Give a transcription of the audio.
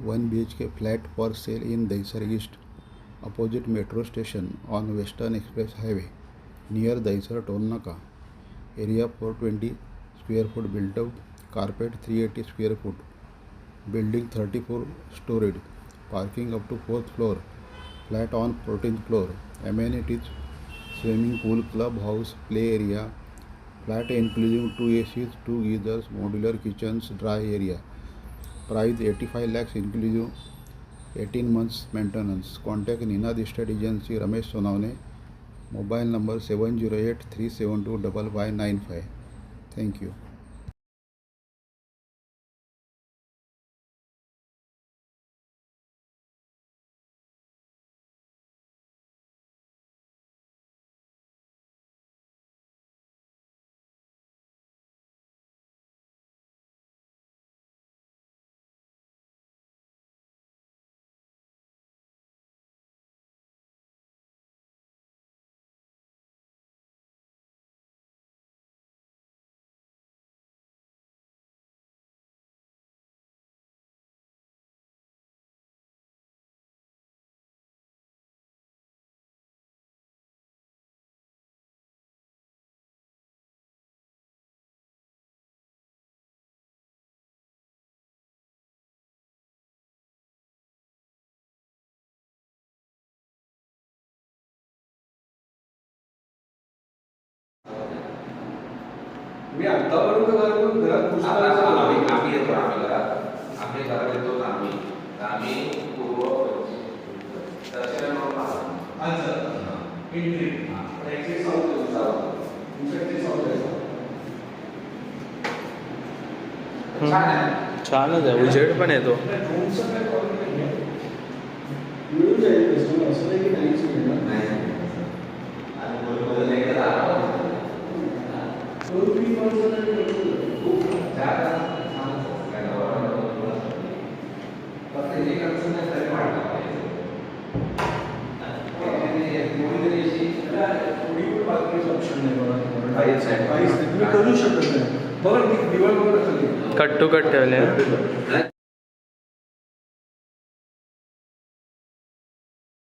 1 BHK flat for sale in Dahisar East, opposite metro station on Western Express Highway, near Dahisar Toll Naka. Area 420 square foot built out, carpet 380 square foot, building 34 storied, parking up to 4th floor, flat on 14th floor, amenities swimming pool, clubhouse, play area, flat including 2 ACs, 2 geysers, modular kitchens, dry area. Price 85 lakhs inclusive 18 months maintenance. Contact Ninad Estate Agency Ramesh Sonavne. Mobile number 708-372-5595. Thank you. मी आतापर्यंत घरात पुस्तकाचं आम्ही येतो आम्ही घरात येतो आम्ही पूर्व दर्शन एंट्री एक्झिट साऊथ छानच आहे, उजेड पण येतो. मिळून जाईल कस्टमर, असं नाही की नाहीच मिळणार नाही. तुम्ही करू शकत नाही. बघा मी दिवाळ वगैरे खाली कट टू कट ठेवले.